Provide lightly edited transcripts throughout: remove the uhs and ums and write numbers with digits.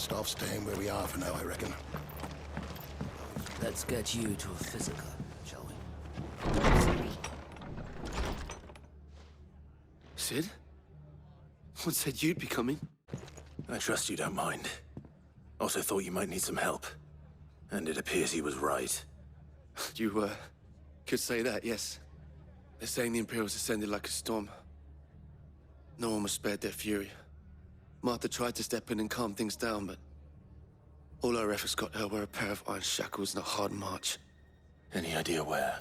best off staying where we are for now, I reckon. Let's get you to a physical, shall we? Sorry. Sid? What said you'd be coming? I trust you don't mind. Also thought you might need some help. And it appears he was right. You, could say that, yes. They're saying the Imperials ascended like a storm. No one was spared their fury. Martha tried to step in and calm things down, but all our efforts got her were a pair of iron shackles and a hard march. Any idea where?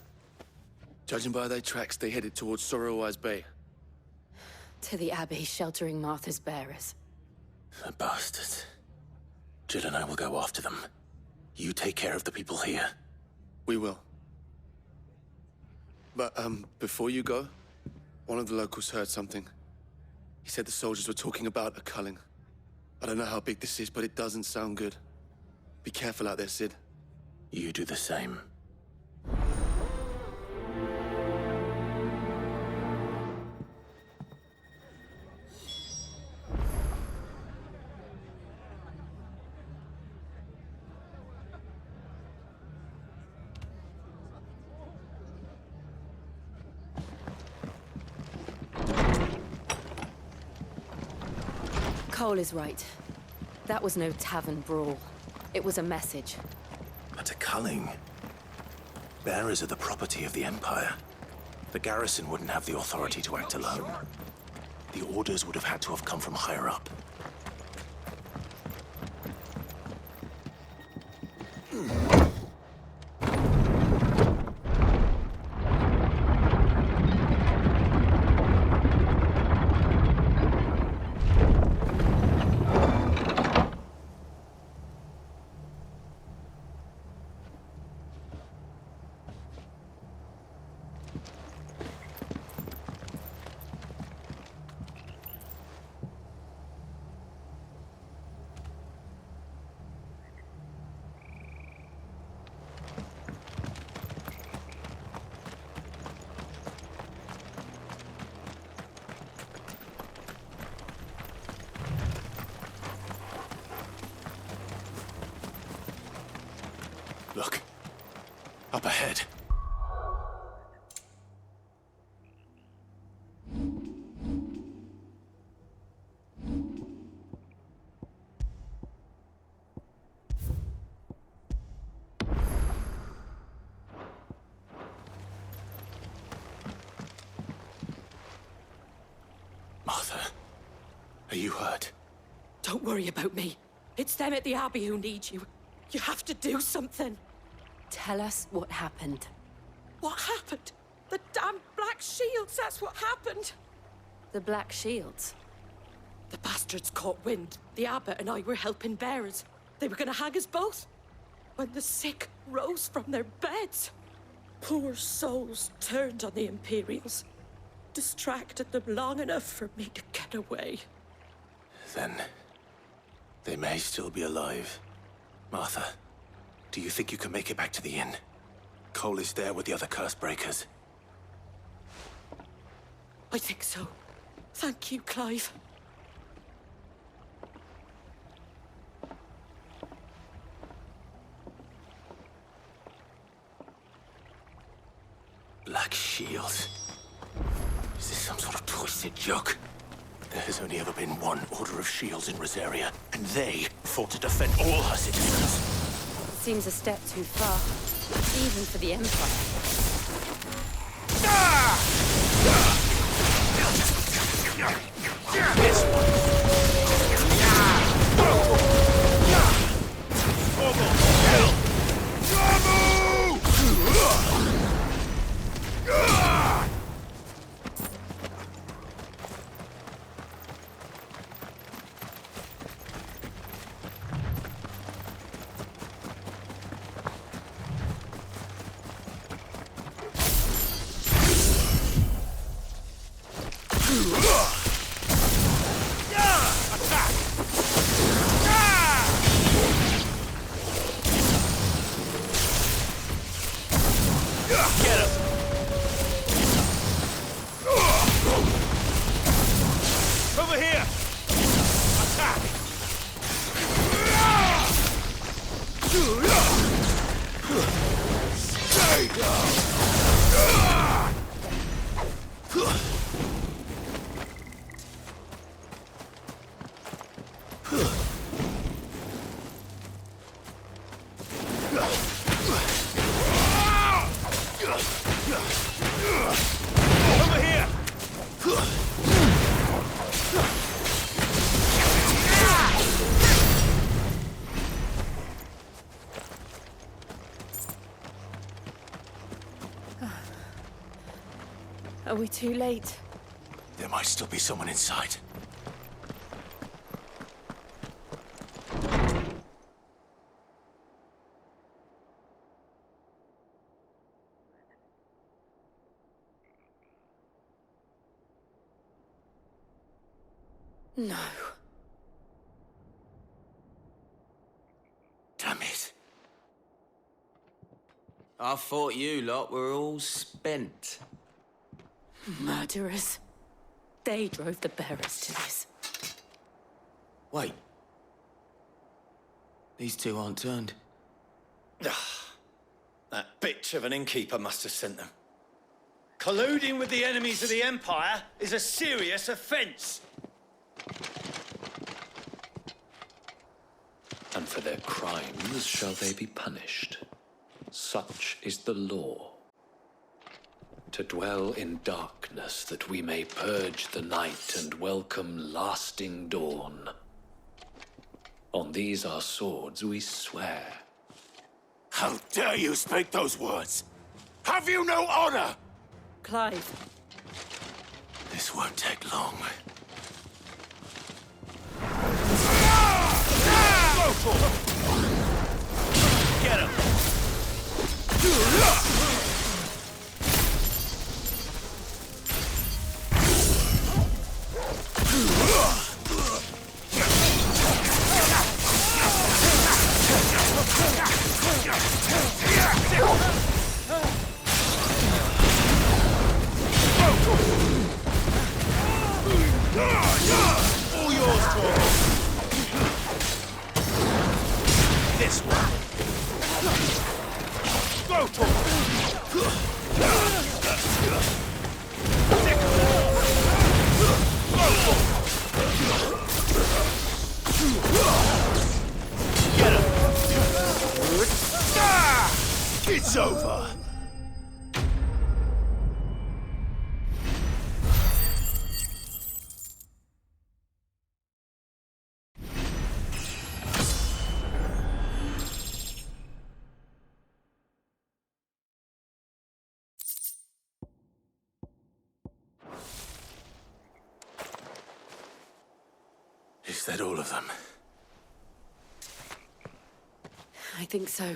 Judging by their tracks, they headed towards Sorrowwise Bay. To the Abbey sheltering Martha's bearers. The bastards. Jill and I will go after them. You take care of the people here. We will. But, before you go, one of the locals heard something. He said the soldiers were talking about a culling. I don't know how big this is, but it doesn't sound good. Be careful out there, Sid. You do the same. Cole is right. That was no tavern brawl. It was a message. But a culling. Bearers are the property of the Empire. The garrison wouldn't have the authority to act alone. The orders would have had to have come from higher up. Look. Up ahead. Martha, are you hurt? Don't worry about me. It's them at the Abbey who need you. You have to do something. Tell us what happened. What happened? The damn Black Shields, that's what happened. The Black Shields. The bastards caught wind. The abbot and I were helping bearers. They were gonna hang us both. When the sick rose from their beds, poor souls turned on the Imperials. Distracted them long enough for me to get away. Then they may still be alive. Martha, do you think you can make it back to the inn? Cole is there with the other curse breakers. I think so. Thank you, Clive. Black Shields. Is this some sort of twisted joke? There has only ever been one Order of Shields in Rosaria, and they fought to defend all her citizens. Seems a step too far, even for the Empire. This one. Stay down! Over here! Are we too late? There might still be someone inside. No. Damn it. I thought you lot were all spent. Murderers. They drove the bearers to this. Wait. These two aren't turned. That bitch of an innkeeper must have sent them. Colluding with the enemies of the Empire is a serious offense. And for their crimes shall they be punished. Such is the law. To dwell in darkness that we may purge the night and welcome lasting dawn. On these our swords we swear. How dare you speak those words? Have you no honor? Clive. This won't take long. Get him! All yours, Torvald. This one. Go, Get him. It's over. Is that all of them? I think so.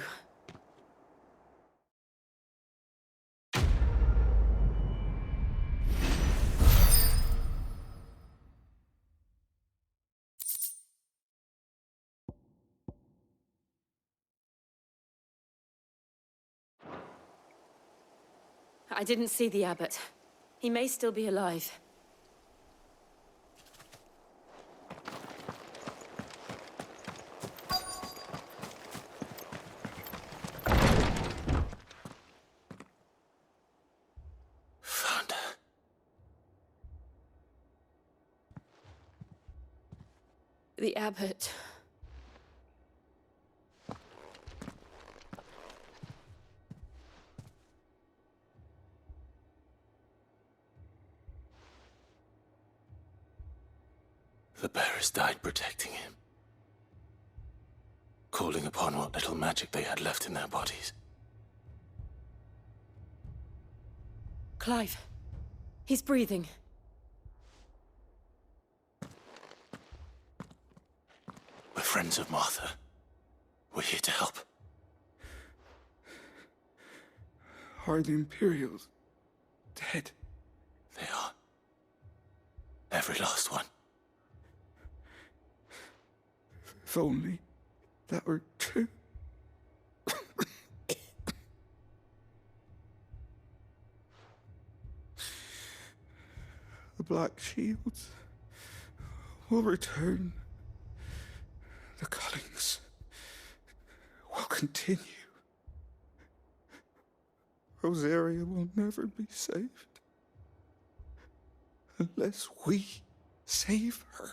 I didn't see the abbot. He may still be alive. Found. The abbot. The bearers died protecting him. Calling upon what little magic they had left in their bodies. Clive. He's breathing. We're friends of Martha. We're here to help. Are the Imperials dead? They are. Every last one. If only that were true. The Black Shields will return. The Cullings will continue. Rosaria will never be saved unless we save her.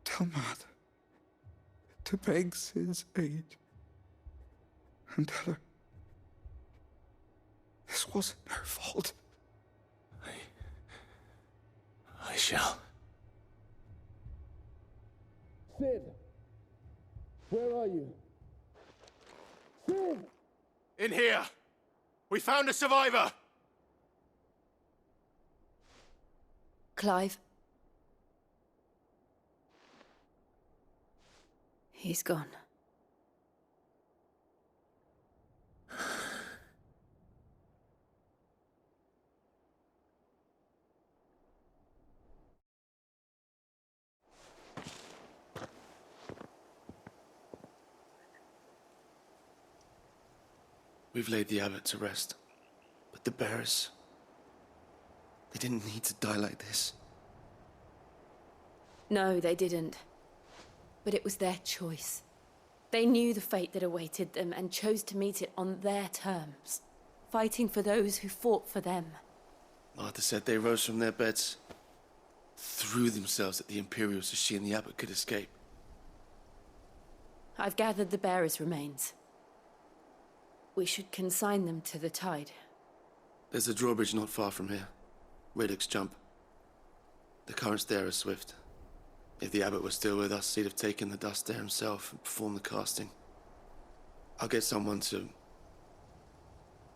Tell Matt to beg Sid's aid and tell her this wasn't her fault. I shall. Sid! Where are you? Sid! In here! We found a survivor! Clive? He's gone. We've laid the abbot to rest. But the bearers... they didn't need to die like this. No, they didn't. But it was their choice. They knew the fate that awaited them and chose to meet it on their terms, fighting for those who fought for them. Martha said they rose from their beds, threw themselves at the Imperials so she and the abbot could escape. I've gathered the bearers' remains. We should consign them to the tide. There's a drawbridge not far from here. Radix Jump. The currents there are swift. If the abbot was still with us, he'd have taken the dust there himself and performed the casting. I'll get someone to...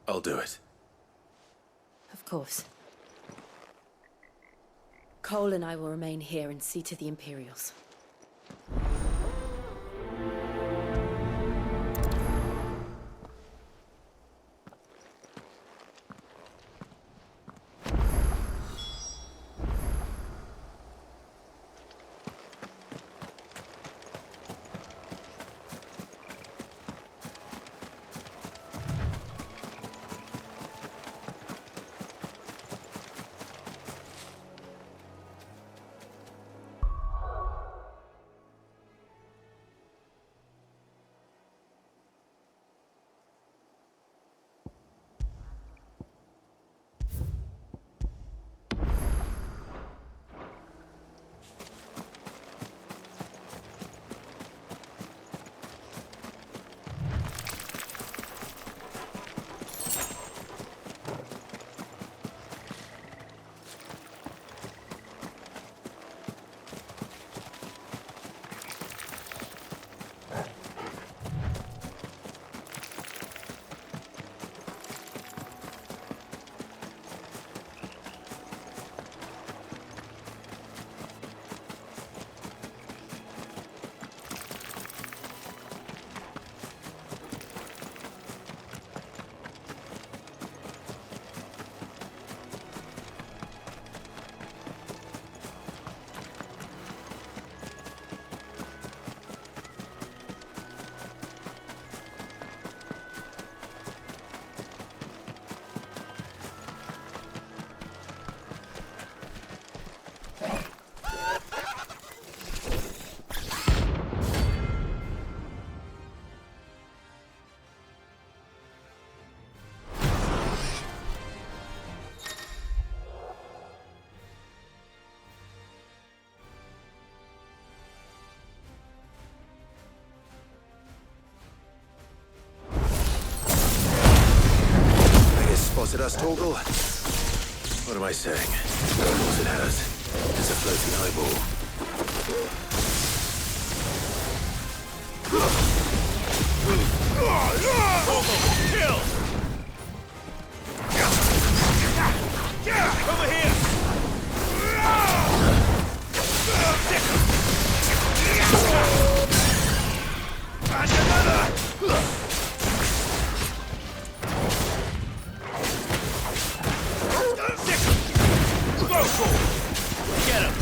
I'll do it. Of course. Cole and I will remain here and see to the Imperials. Spotted us, Torgal? What am I saying? Of course it has. It's a floating eyeball. Kill! Over here! And another! Get him!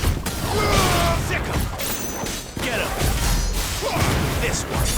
Sick him! Get him! This one!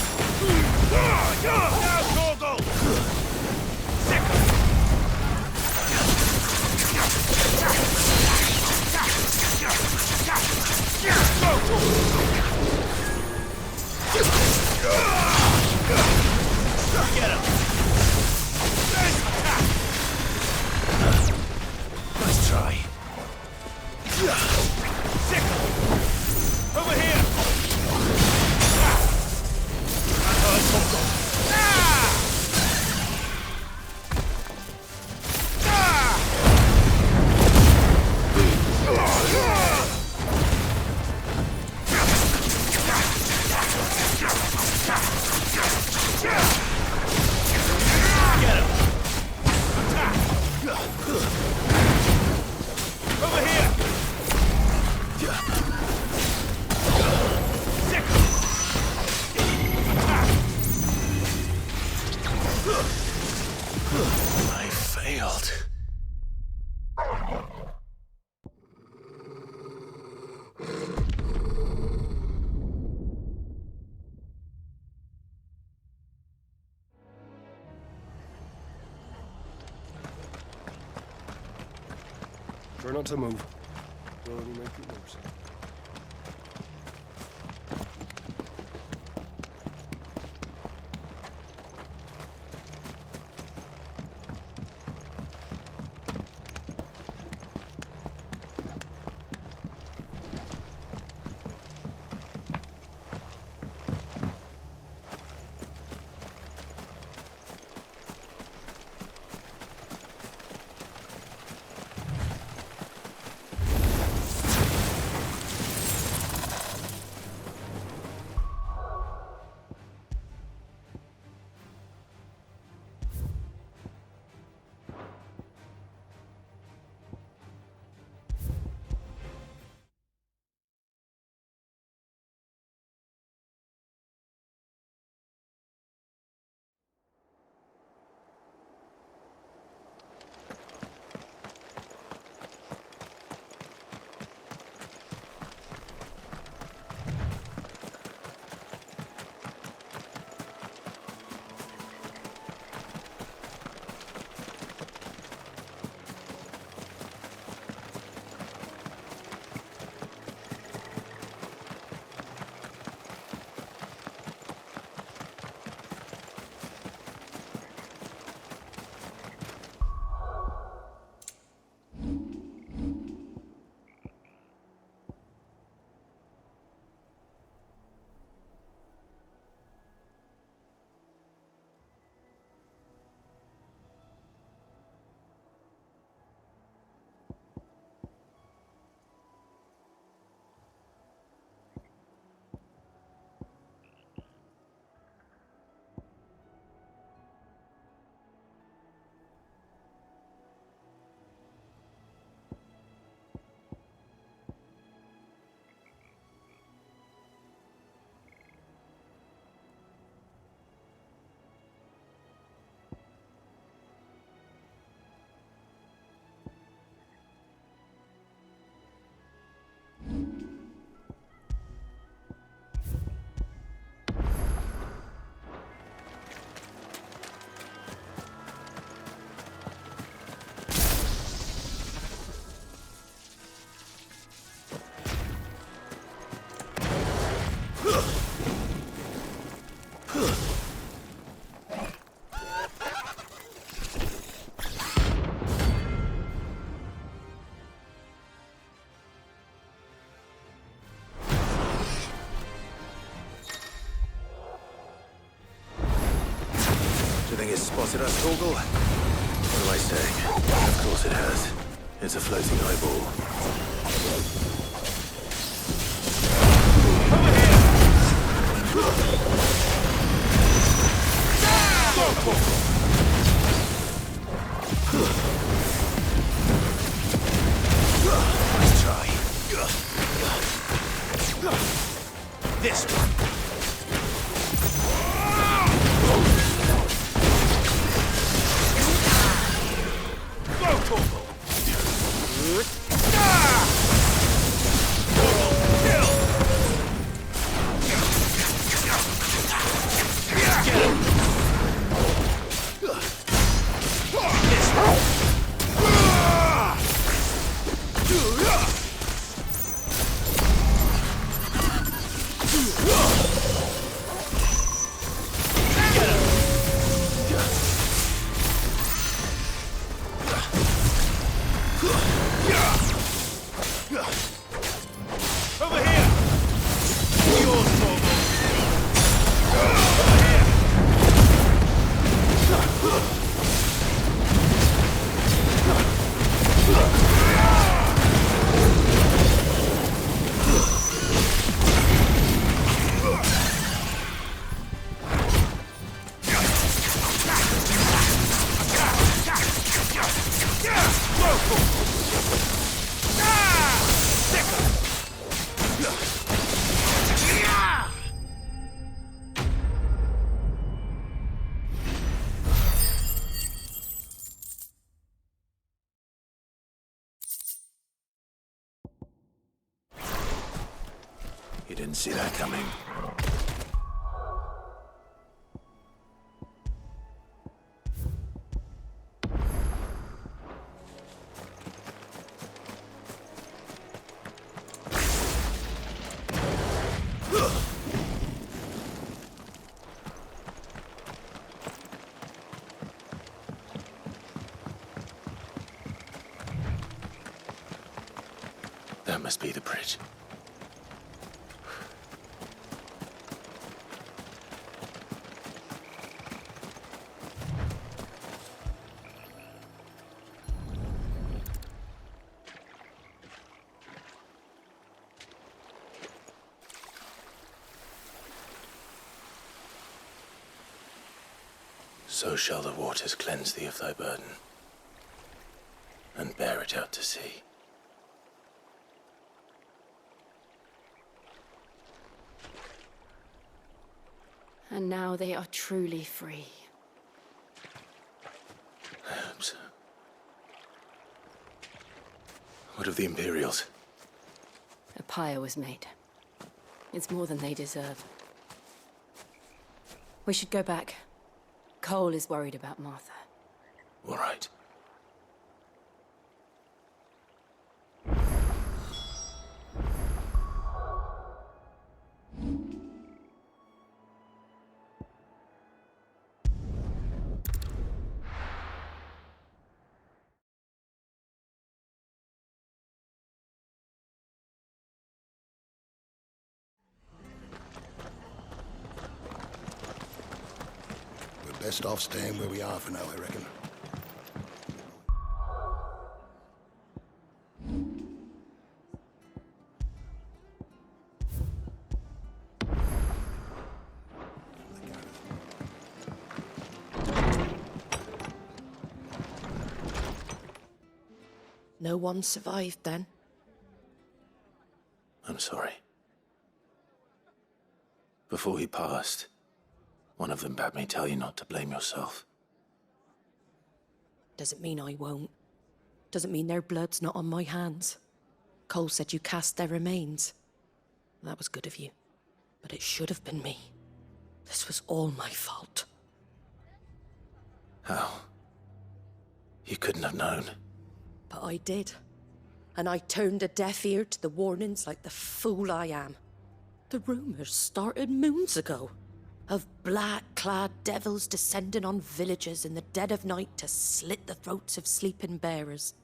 I failed. Try not to move. You'll only make it worse. Do you think it's spotted us, Torgal? What am I saying? Of course it has. It's a floating eyeball. Nice try. This one. You didn't see that coming. That must be the bridge. So shall the waters cleanse thee of thy burden, and bear it out to sea. And now they are truly free. I hope so. What of the Imperials? A pyre was made. It's more than they deserve. We should go back. Cole is worried about Martha. All right. We're best off staying where we are for now, I reckon. No one survived then? I'm sorry. Before he passed, one of them bade me tell you not to blame yourself. Doesn't mean I won't. Doesn't mean their blood's not on my hands. Cole said you cast their remains. That was good of you. But it should have been me. This was all my fault. How? You couldn't have known. But I did. And I turned a deaf ear to the warnings like the fool I am. The rumors started moons ago. Of black-clad devils descending on villages in the dead of night to slit the throats of sleeping bearers.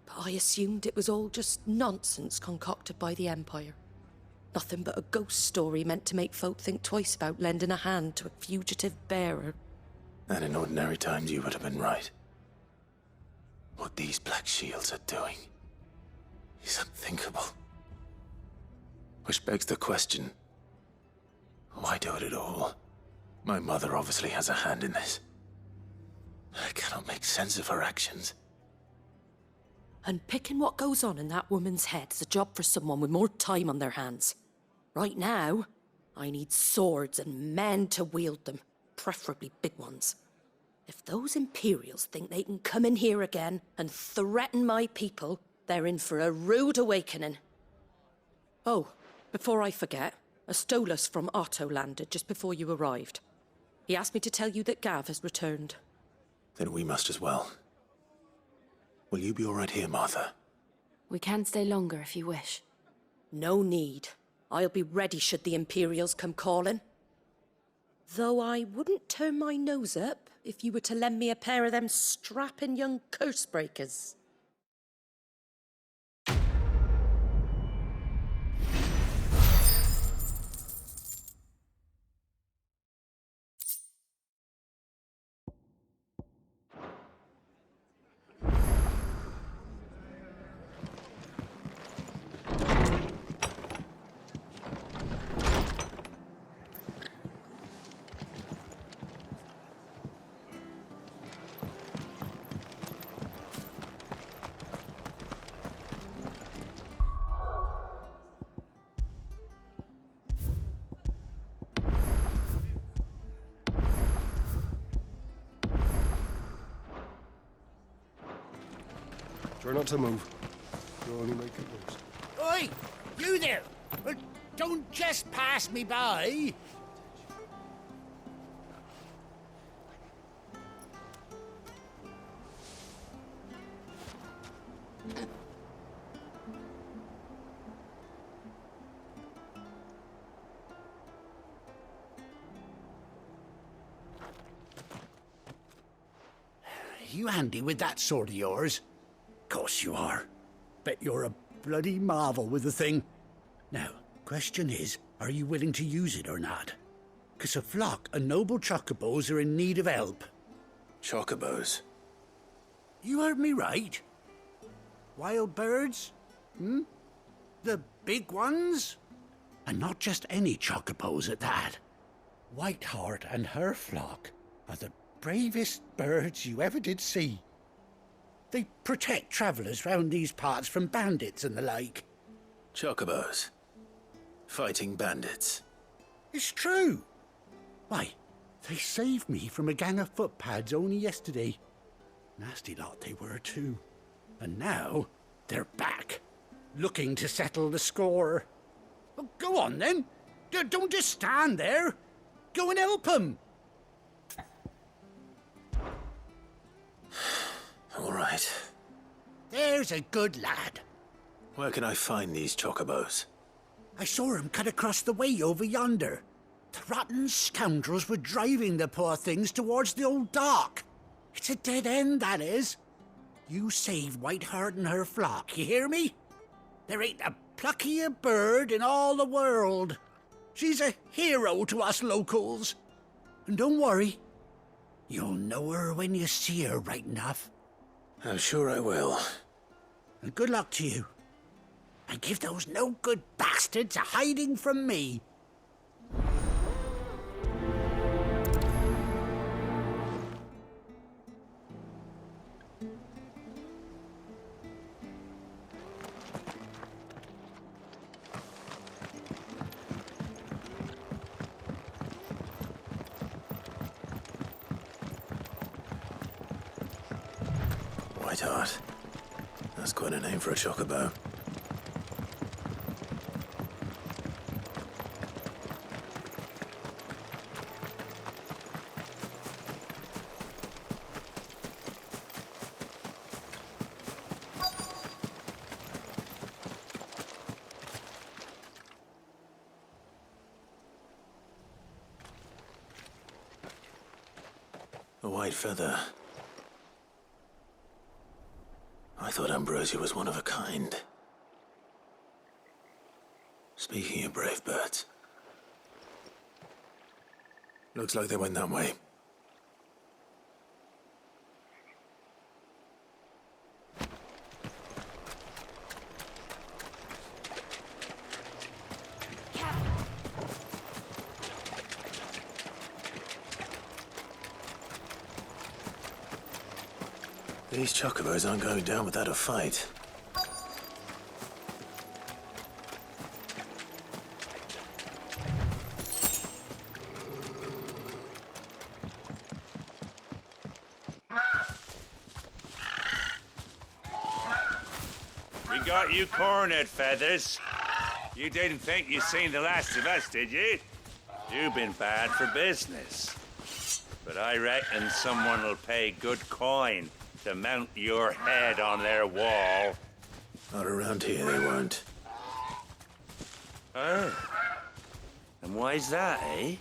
But I assumed it was all just nonsense concocted by the Empire. Nothing but a ghost story meant to make folk think twice about lending a hand to a fugitive bearer. And in ordinary times you would have been right. What these Black Shields are doing is unthinkable. Which begs the question, why do it at all? My mother obviously has a hand in this. I cannot make sense of her actions. And picking what goes on in that woman's head is a job for someone with more time on their hands. Right now, I need swords and men to wield them, preferably big ones. If those Imperials think they can come in here again and threaten my people, they're in for a rude awakening. Oh, before I forget, a Stolas from Otto landed just before you arrived. He asked me to tell you that Gav has returned. Then we must as well. Will you be all right here, Martha? We can stay longer if you wish. No need. I'll be ready should the Imperials come calling. Though I wouldn't turn my nose up if you were to lend me a pair of them strapping young curse breakers. Try not to move. You'll only make it worse. Oi! You there! Don't just pass me by. You handy with that sword of yours? Course you are. Bet you're a bloody marvel with the thing. Now, question is, are you willing to use it or not? 'Cause a flock of noble chocobos are in need of help. Chocobos? You heard me right. Wild birds? The big ones? And not just any chocobos at that. Whiteheart and her flock are the bravest birds you ever did see. They protect travellers round these parts from bandits and the like. Chocobos? Fighting bandits? It's true. Why, they saved me from a gang of footpads only yesterday. Nasty lot they were too. And now they're back, looking to settle the score. Well, go on then. Don't just stand there. Go and help them. All right. There's a good lad. Where can I find these chocobos? I saw him cut across the way over yonder. The rotten scoundrels were driving the poor things towards the old dock. It's a dead end, that is. You save Whiteheart and her flock, you hear me? There ain't a pluckier bird in all the world. She's a hero to us locals. And don't worry, you'll know her when you see her right enough. I'm sure I will. And good luck to you. And give those no-good bastards a hiding from me. Whiteheart. That's quite a name for a chocobo. A white feather. I thought Ambrosia was one of a kind. Speaking of brave birds. Looks like they went that way. These chocobos aren't going down without a fight. We got you cornered, Feathers. You didn't think you seen the last of us, did you? You've been bad for business. But I reckon someone will pay good coin to mount your head on their wall. Not around here, they won't. Oh. And why's that, eh?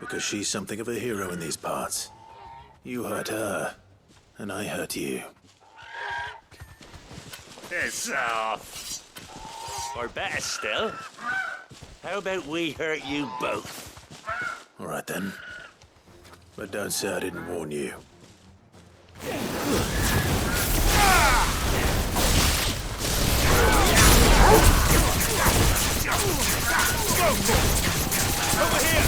Because she's something of a hero in these parts. You hurt her, and I hurt you. Piss off. Or better still, how about we hurt you both? All right then. But don't say I didn't warn you. Over here!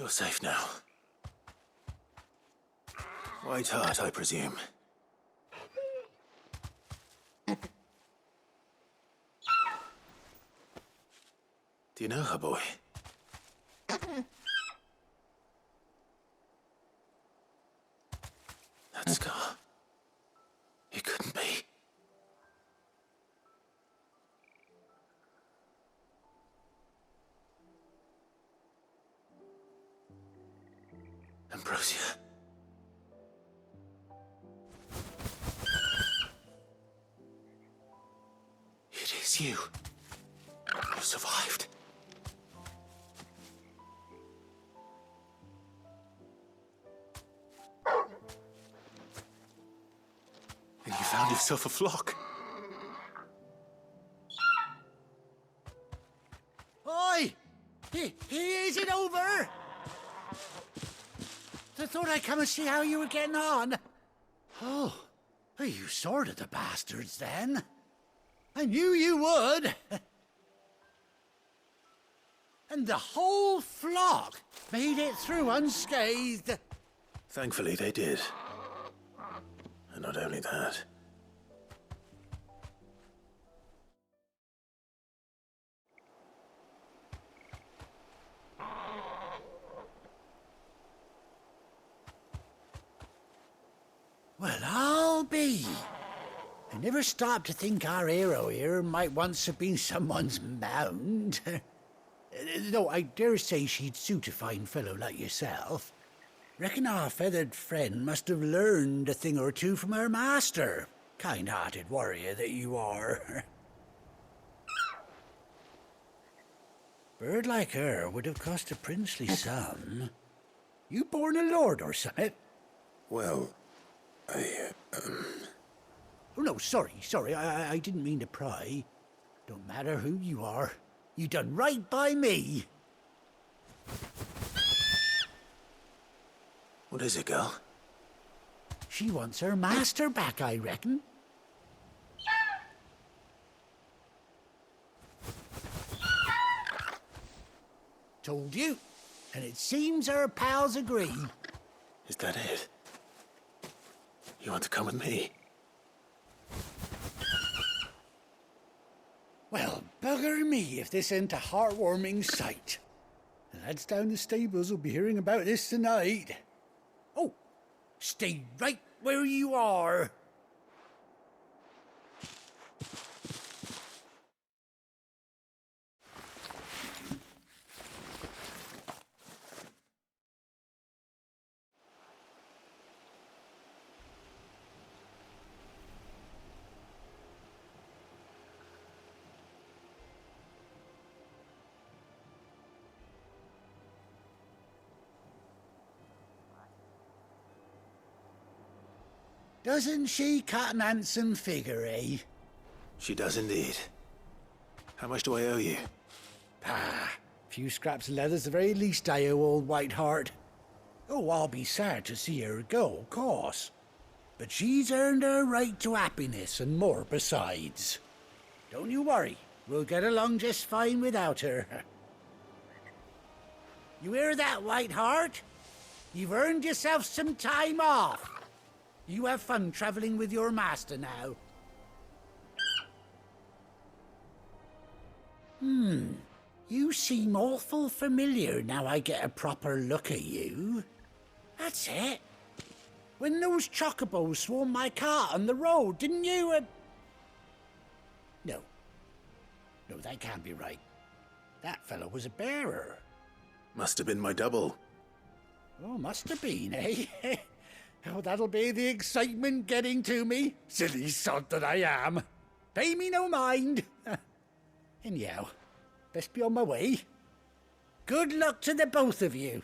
You're safe now. White Hart, I presume. Do you know her, boy? That scar. It couldn't be. Ambrosia. It is you. You survived. And you found yourself a flock. Oi! Is it over? I thought I'd come and see how you were getting on. Oh, you sorted the bastards then. I knew you would. And the whole flock made it through unscathed. Thankfully, they did. And not only that. Well, I'll be. I never stopped to think our hero here might once have been someone's mount. Though I dare say she'd suit a fine fellow like yourself. Reckon our feathered friend must have learned a thing or two from her master. Kind-hearted warrior that you are. Bird like her would have cost a princely sum. You born a lord or something? Well, Oh, no, sorry. I didn't mean to pry. Don't matter who you are. You done right by me. What is it, girl? She wants her master back, I reckon. Told you. And it seems her pals agree. Is that it? You want to come with me? Well, bugger me if this ain't a heartwarming sight. The lads down the stables will be hearing about this tonight. Oh, stay right where you are. Doesn't she cut an handsome figure, eh? She does indeed. How much do I owe you? Ah, a few scraps of leather's the very least I owe old White Hart. Oh, I'll be sad to see her go, of course. But she's earned her right to happiness and more besides. Don't you worry, we'll get along just fine without her. You hear that, White Hart? You've earned yourself some time off. You have fun traveling with your master now. You seem awful familiar now I get a proper look at you. That's it. When those chocobos swarmed my cart on the road, didn't you? No, that can't be right. That fellow was a bearer. Must have been my double. Oh, must have been, eh? Oh, that'll be the excitement getting to me. Silly sod that I am. Pay me no mind. Anyhow, best be on my way. Good luck to the both of you.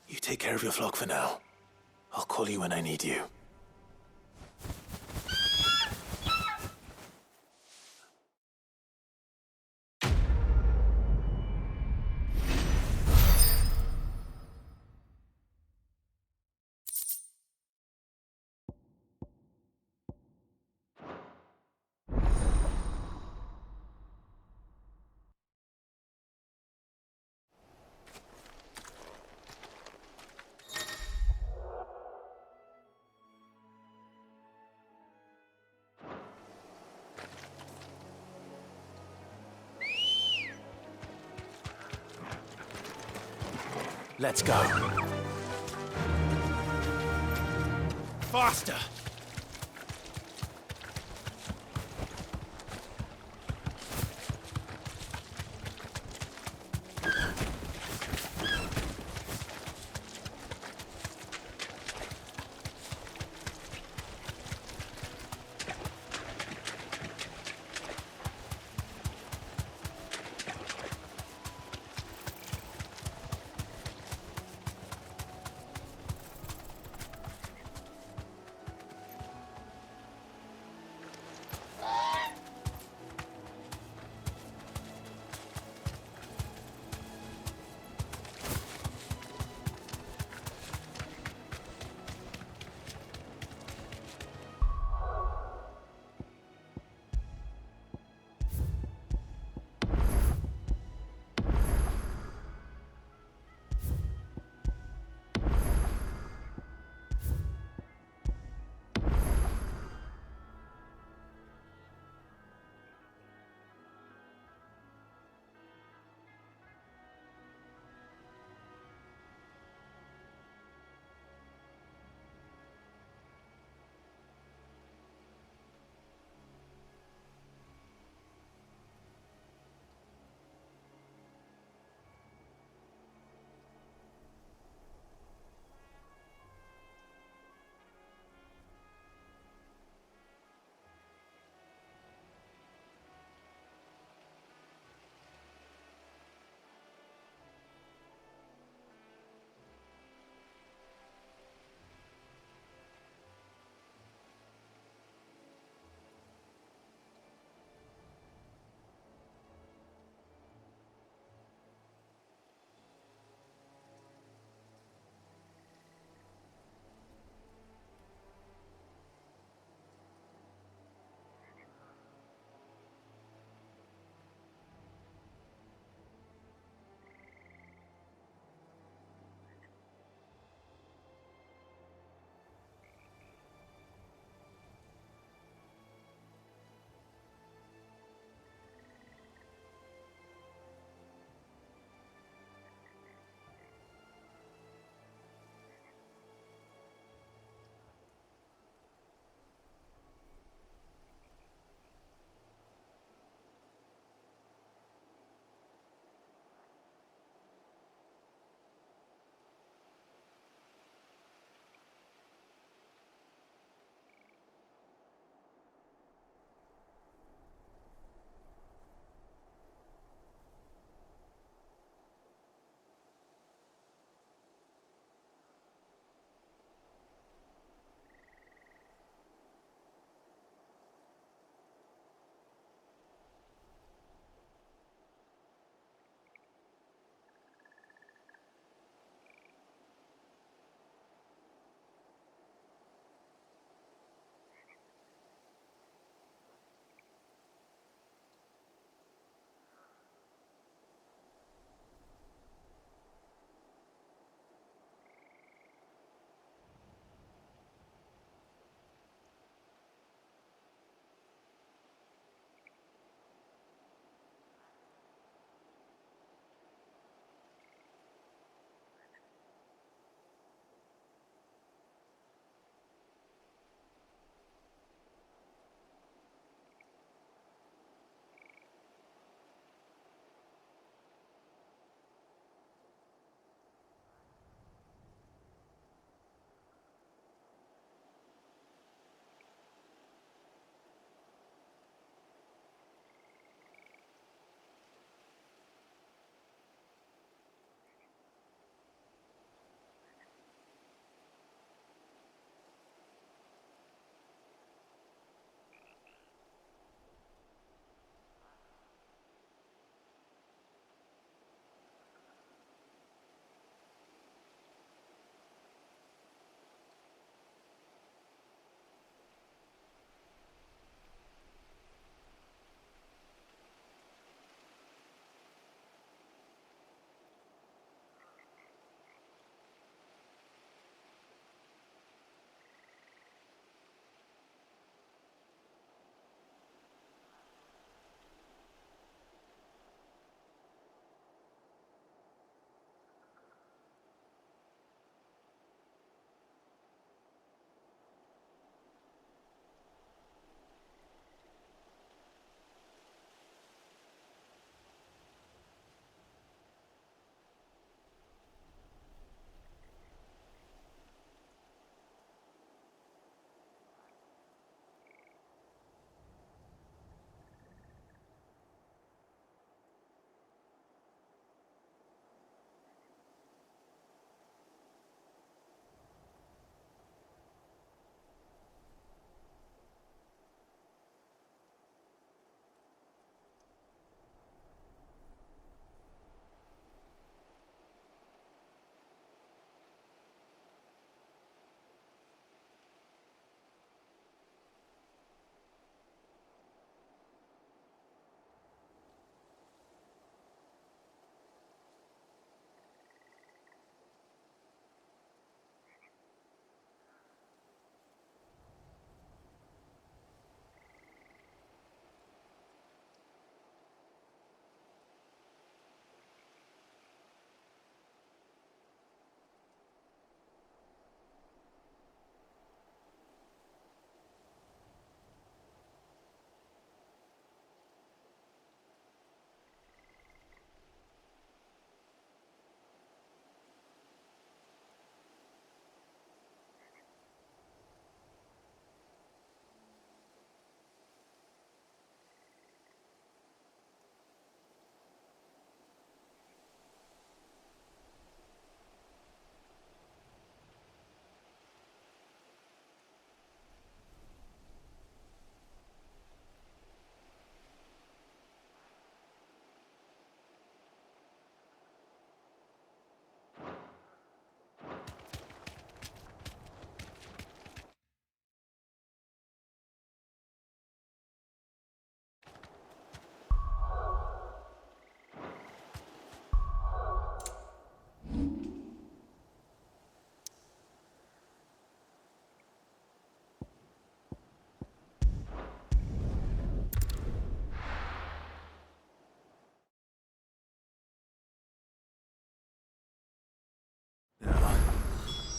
You take care of your flock for now. I'll call you when I need you. Let's go. Faster!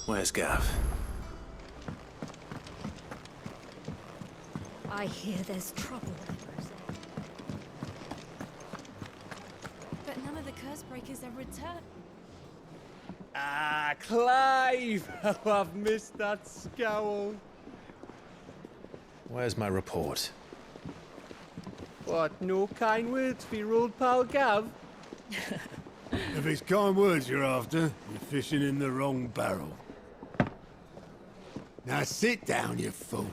Where's Gav? I hear there's trouble. But none of the curse breakers have returned. Ah, Clive! Oh, I've missed that scowl. Where's my report? What, no kind words for your old pal Gav? If it's kind words you're after, you're fishing in the wrong barrel. Now sit down, you fool.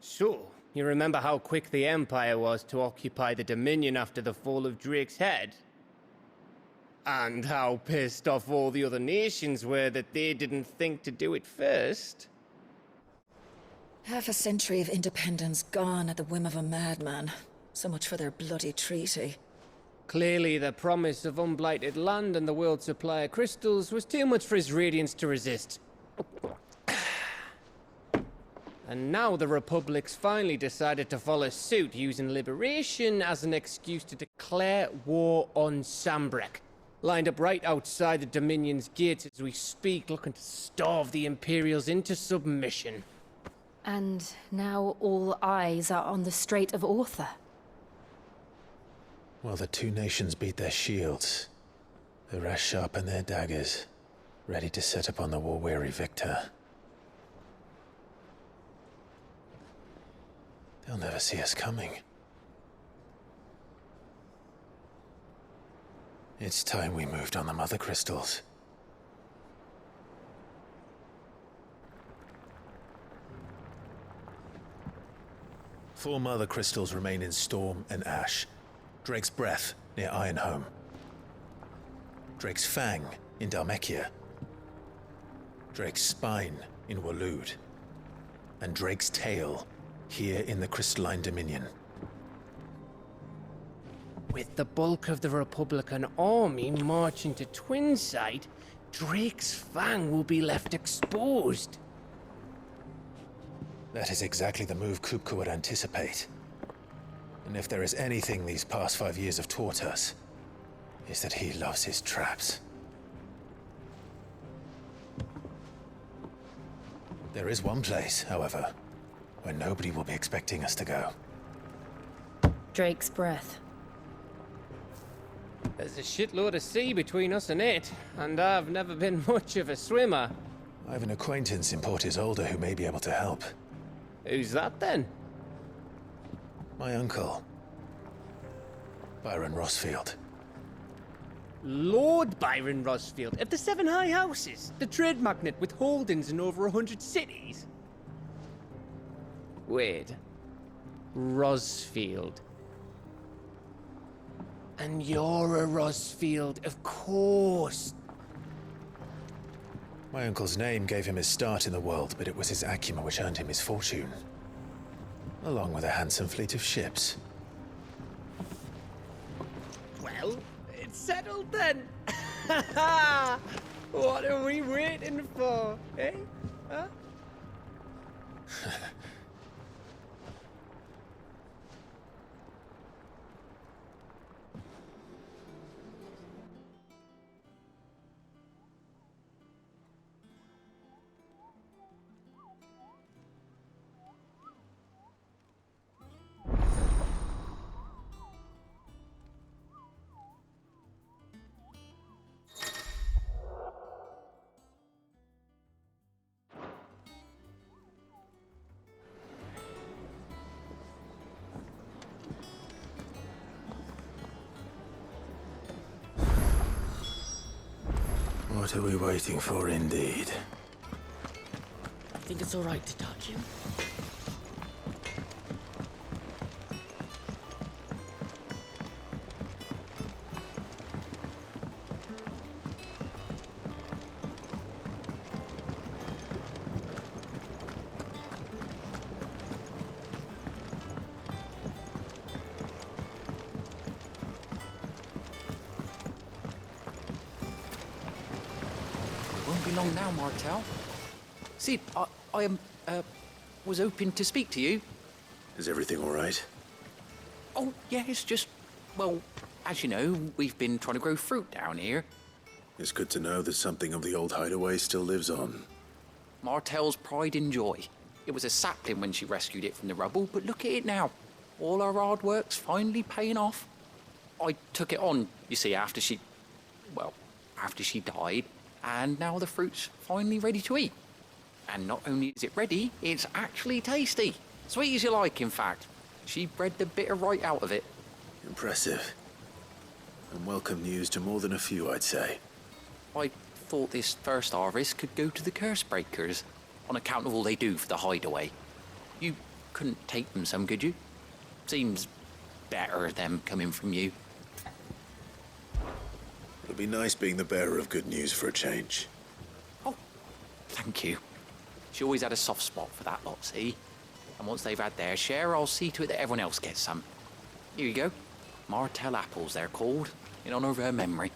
So, you remember how quick the Empire was to occupy the Dominion after the fall of Drake's head? And how pissed off all the other nations were that they didn't think to do it first? Half a century of independence gone at the whim of a madman. So much for their bloody treaty. Clearly, the promise of unblighted land and the world's supply of crystals was too much for his radiance to resist. And now the Republic's finally decided to follow suit, using liberation as an excuse to declare war on Sambrek. Lined up right outside the Dominion's gates as we speak, looking to starve the Imperials into submission. And now all eyes are on the Strait of Author. Well, the two nations beat their shields. The rest sharpen their daggers, ready to set upon the war-weary victor. They'll never see us coming. It's time we moved on the Mother Crystals. Four Mother Crystals remain in Storm and Ash. Drake's Breath near Ironhome. Drake's Fang in Dhalmekia. Drake's Spine in Waloed. And Drake's Tail here in the Crystalline Dominion. With the bulk of the Republican army marching to Twinside, Drake's Fang will be left exposed. That is exactly the move Kupka would anticipate. And if there is anything these past 5 years have taught us, is that he loves his traps. There is one place, however, where nobody will be expecting us to go. Drake's Breath. There's a shitload of sea between us and it, and I've never been much of a swimmer. I have an acquaintance in Port Isolde who may be able to help. Who's that then? My uncle, Byron Rossfield. Lord Byron Rossfield of the Seven High Houses, the trade magnate with holdings in over 100 cities. Wait, Rossfield. And you're a Rossfield, of course. My uncle's name gave him his start in the world, but it was his acumen which earned him his fortune. Along with a handsome fleet of ships. Well, it's settled then. What are we waiting for, eh? Huh? What are we waiting for, indeed? I think it's all right to touch him. Won't be long now, Martel. Sid, I was hoping to speak to you. Is everything all right? Oh, yes, just Well, as you know, we've been trying to grow fruit down here. It's good to know that something of the old hideaway still lives on. Martel's pride and joy. It was a sapling when she rescued it from the rubble, but look at it now. All our hard work's finally paying off. I took it on, you see, after she died, and now the fruit's finally ready to eat. And not only is it ready, it's actually tasty. Sweet as you like, in fact. She bred the bitter right out of it. Impressive. And welcome news to more than a few, I'd say. I thought this first harvest could go to the curse breakers, on account of all they do for the hideaway. You couldn't take them some, could you? Seems better them coming from you. It'll be nice being the bearer of good news for a change. Oh, thank you. She always had a soft spot for that lot, see? And once they've had their share, I'll see to it that everyone else gets some. Here you go. Martel apples, they're called, in honor of her memory.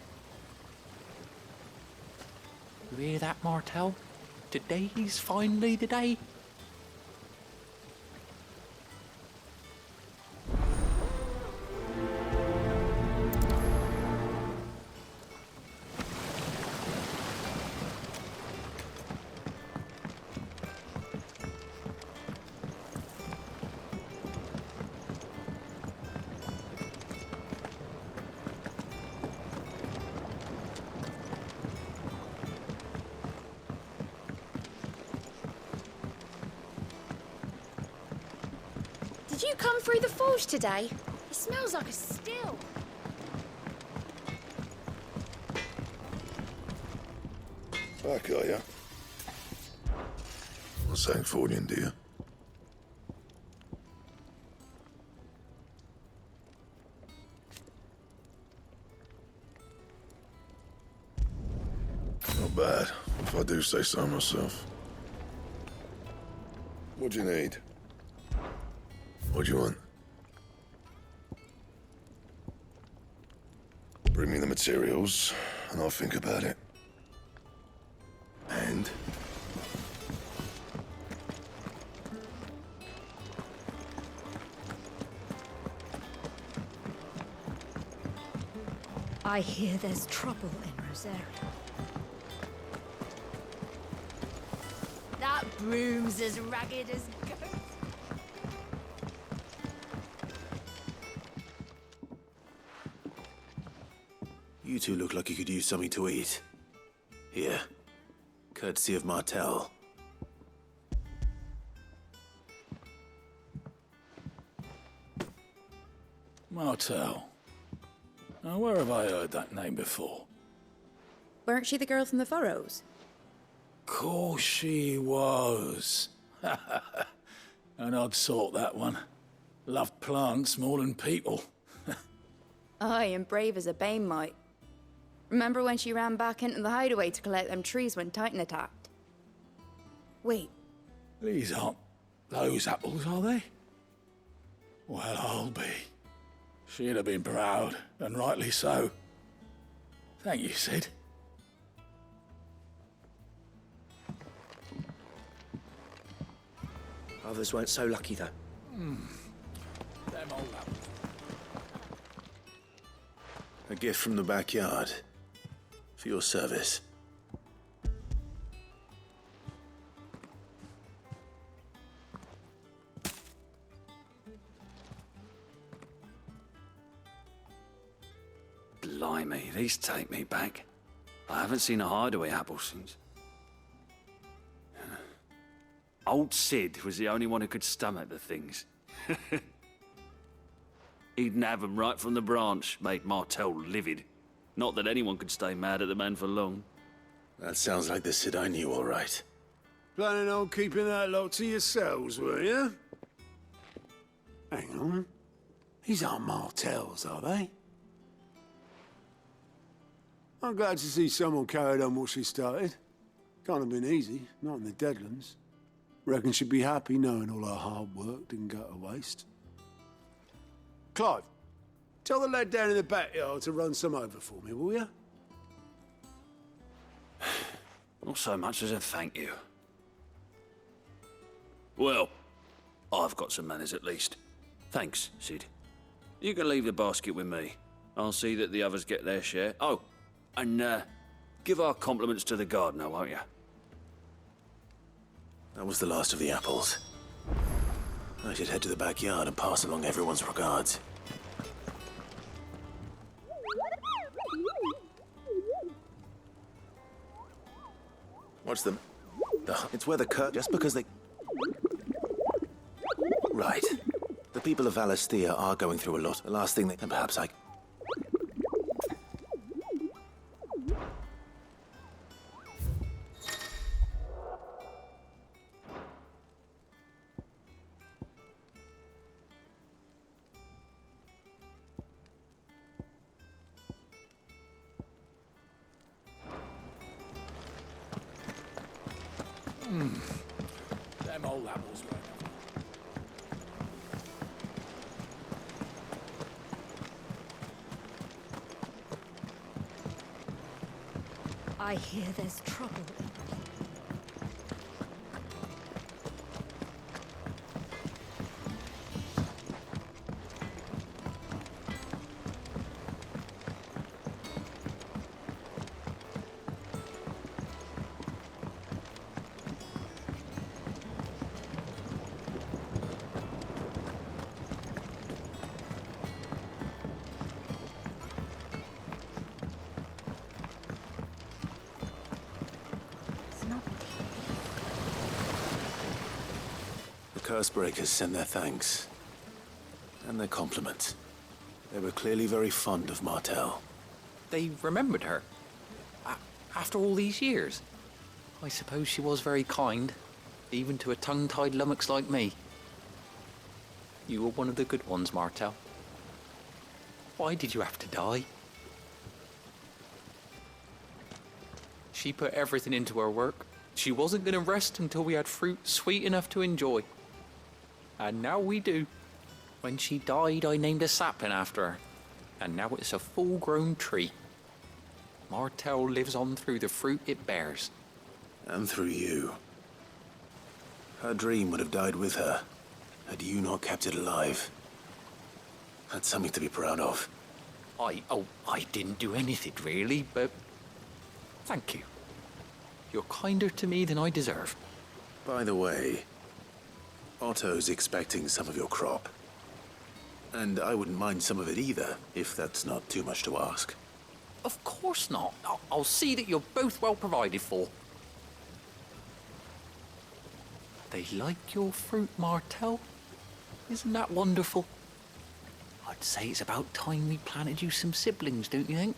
You hear that, Martel? Today's finally the day. Did you come through the forge today? It smells like a still. Back, are ya? What's that for you, dear? Not bad, if I do say so myself. What do you need? What do you want? Bring me the materials, and I'll think about it. And? I hear there's trouble in Rosaria. That broom's as ragged as ghosts. You two look like you could use something to eat. Here. Courtesy of Martel. Martel. Now, where have I heard that name before? Weren't she the girl from the Furrows? Course she was. An odd sort, that one. Loved plants more than people. Aye, and brave as a bane might. Remember when she ran back into the hideaway to collect them trees when Titan attacked? Wait. These aren't those apples, are they? Well, I'll be. She'd have been proud, and rightly so. Thank you, Sid. Others weren't so lucky, though. Them old apples. A gift from the backyard. For your service. Blimey, these take me back. I haven't seen a hideaway apple since. Old Sid was the only one who could stomach the things. He'd nab them right from the branch, made Martel livid. Not that anyone could stay mad at the man for long. That sounds like the Sid I knew, all right. Planning on keeping that lot to yourselves, were you? Hang on. These aren't Martels, are they? I'm glad to see someone carried on what she started. Can't have been easy, not in the Deadlands. Reckon she'd be happy knowing all her hard work didn't go to waste. Clive, tell the lad down in the backyard to run some over for me, will you? Not so much as a thank you. Well, I've got some manners at least. Thanks, Sid. You can leave the basket with me. I'll see that the others get their share. Oh, and give our compliments to the gardener, won't you? That was the last of the apples. I should head to the backyard and pass along everyone's regards. What's the... It's where the just because they... Right. The people of Valisthea are going through a lot. The last thing they... And perhaps I... Them old apples were I hear there's trouble. The Cursebreakers send their thanks. And their compliments. They were clearly very fond of Martel. They remembered her. After all these years. I suppose she was very kind, even to a tongue-tied lummox like me. You were one of the good ones, Martel. Why did you have to die? She put everything into her work. She wasn't going to rest until we had fruit sweet enough to enjoy. And now we do. When she died, I named a sapling after her. And now it's a full-grown tree. Martel lives on through the fruit it bears. And through you. Her dream would have died with her, had you not kept it alive. That's something to be proud of. I didn't do anything really, but thank you. You're kinder to me than I deserve. By the way, Otto's expecting some of your crop. And I wouldn't mind some of it either, if that's not too much to ask. Of course not. I'll see that you're both well provided for. They like your fruit, Martel. Isn't that wonderful? I'd say it's about time we planted you some siblings, don't you think?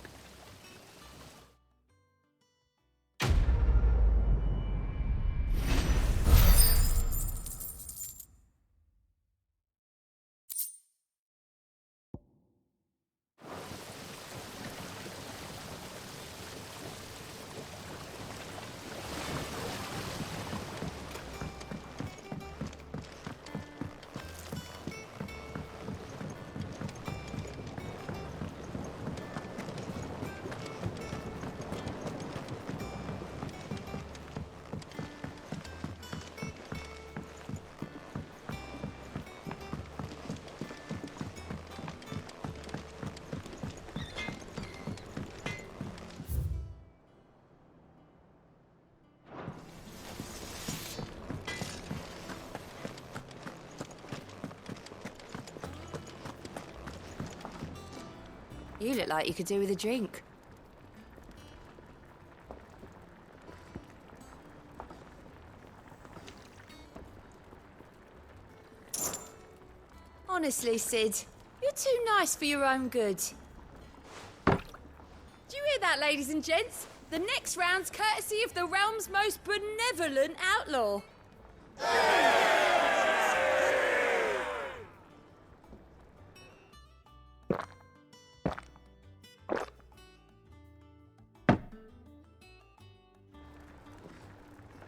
You look like you could do with a drink. Honestly, Sid, you're too nice for your own good. Do you hear that, ladies and gents? The next round's courtesy of the realm's most benevolent outlaw.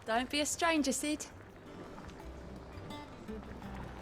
Don't be a stranger, Sid.